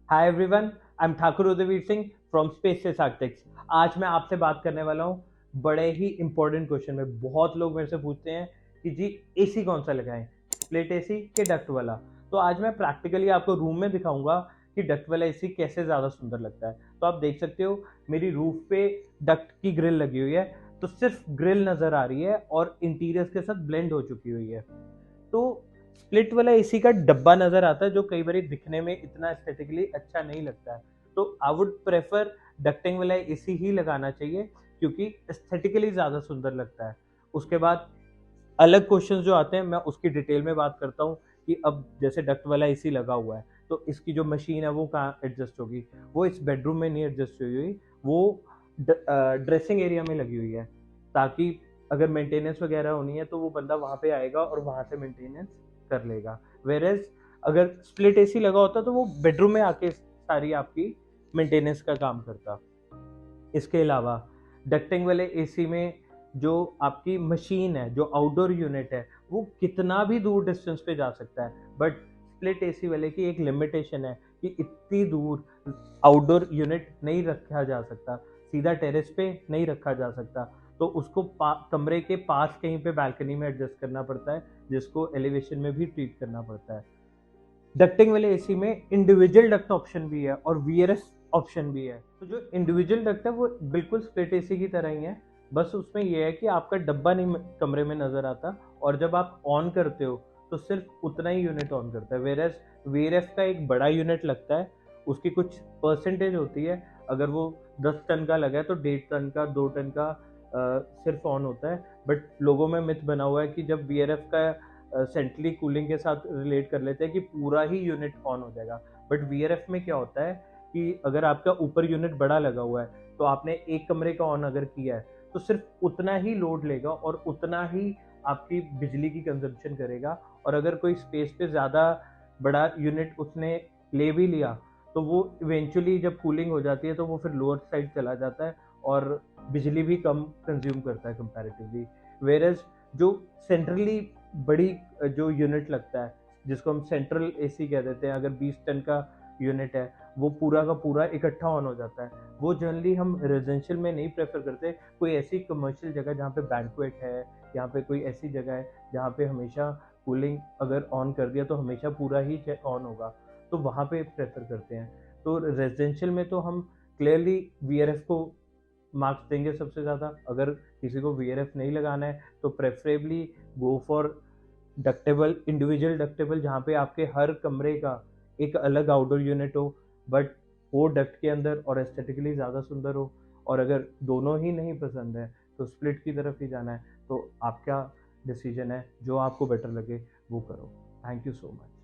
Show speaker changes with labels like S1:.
S1: Hi everyone, I am Thakur Udayveer Singh from space architects. आज मैं आपसे बात करने वाला हूँ बड़े ही इंपॉर्टेंट क्वेश्चन में। बहुत लोग मेरे से पूछते हैं कि जी एसी कौन सा लगाएं, स्प्लिट एसी के डक्ट वाला। तो आज मैं प्रैक्टिकली आपको रूम में दिखाऊंगा कि डक्ट वाला एसी कैसे ज़्यादा सुंदर लगता है। तो आप देख सकते हो मेरी रूफ पे डक्ट की ग्रिल लगी हुई है, तो सिर्फ ग्रिल नज़र आ रही है और इंटीरियर्स के साथ ब्लेंड हो चुकी हुई है। तो स्प्लिट वाला एसी का डब्बा नजर आता है जो कई बार दिखने में इतना एस्थेटिकली अच्छा नहीं लगता है। तो आई वुड प्रेफर डक्टिंग वाला एसी ही लगाना चाहिए क्योंकि एस्थेटिकली ज़्यादा सुंदर लगता है। उसके बाद अलग क्वेश्चंस जो आते हैं मैं उसकी डिटेल में बात करता हूँ कि अब जैसे डक्ट वाला एसी लगा हुआ है तो इसकी जो मशीन है वो कहाँ एडजस्ट होगी। वो इस बेडरूम में नहीं एडजस्ट हुई हुई, वो ड्रेसिंग एरिया में लगी हुई है, ताकि अगर मेंटेनेंस वगैरह होनी है तो वो बंदा वहाँ पे आएगा और वहाँ से मेंटेनेंस कर लेगा। वेरेज अगर स्प्लिट एसी लगा होता तो वो बेडरूम में आके सारी आपकी मेंटेनेंस का काम करता। इसके अलावा डक्टिंग वाले एसी में जो आपकी मशीन है, जो आउटडोर यूनिट है, वो कितना भी दूर डिस्टेंस पे जा सकता है, बट स्प्लिट एसी वाले की एक लिमिटेशन है कि इतनी दूर आउटडोर यूनिट नहीं रखा जा सकता, सीधा टेरेस पे नहीं रखा जा सकता। तो उसको कमरे के पास कहीं पे बालकनी में एडजस्ट करना पड़ता है, जिसको एलिवेशन में भी ट्रीट करना पड़ता है। डक्टिंग वाले एसी में इंडिविजुअल डक्ट ऑप्शन भी है और वीआरएस ऑप्शन भी है। तो जो इंडिविजुअल डक्ट है वो बिल्कुल स्प्लिट एसी की तरह ही है, बस उसमें यह है कि आपका डब्बा नहीं कमरे में नजर आता और जब आप ऑन करते हो तो सिर्फ उतना ही यूनिट ऑन करता है। वेरएस वीआरएफ का एक बड़ा यूनिट लगता है, उसकी कुछ परसेंटेज होती है। अगर वो 10 टन का लगा है तो 1.5 टन का, 2 टन का सिर्फ ऑन होता है। बट लोगों में मिथ बना हुआ है कि जब वीआरएफ का सेंट्रली कूलिंग के साथ रिलेट कर लेते हैं कि पूरा ही यूनिट ऑन हो जाएगा। बट वीआरएफ में क्या होता है कि अगर आपका ऊपर यूनिट बड़ा लगा हुआ है तो आपने एक कमरे का ऑन अगर किया है तो सिर्फ उतना ही लोड लेगा और उतना ही आपकी बिजली की कंजम्पशन करेगा। और अगर कोई स्पेस पे ज़्यादा बड़ा यूनिट उसने ले भी लिया तो वो इवेंचुअली जब कूलिंग हो जाती है तो वो फिर लोअर साइड चला जाता है और बिजली भी कम कंज्यूम करता है कंपैरेटिवली। वेरएज जो सेंट्रली बड़ी जो यूनिट लगता है, जिसको हम सेंट्रल एसी कह देते हैं, अगर 20 टन का यूनिट है वो पूरा का पूरा इकट्ठा ऑन हो जाता है। वो जनरली हम रेजिडेंशियल में नहीं प्रेफर करते। कोई ऐसी कमर्शियल जगह जहाँ पे बैंक्वेट है, यहाँ पे कोई ऐसी जगह है जहाँ पे हमेशा कूलिंग अगर ऑन कर दिया तो हमेशा पूरा ही ऑन होगा, तो वहाँ पे प्रेफर करते हैं। तो रेजिडेंशियल में तो हम क्लियरली वीआरएफ को मार्क्स देंगे सबसे ज़्यादा। अगर किसी को वीआरएफ नहीं लगाना है तो preferably go for ductable, individual ductable, जहाँ पे आपके हर कमरे का एक अलग आउटडोर यूनिट हो, बट वो डक्ट के अंदर और एस्थेटिकली ज़्यादा सुंदर हो। और अगर दोनों ही नहीं पसंद है तो स्प्लिट की तरफ ही जाना है। तो आपका डिसीजन है, जो आपको बेटर लगे वो करो। Thank you so much.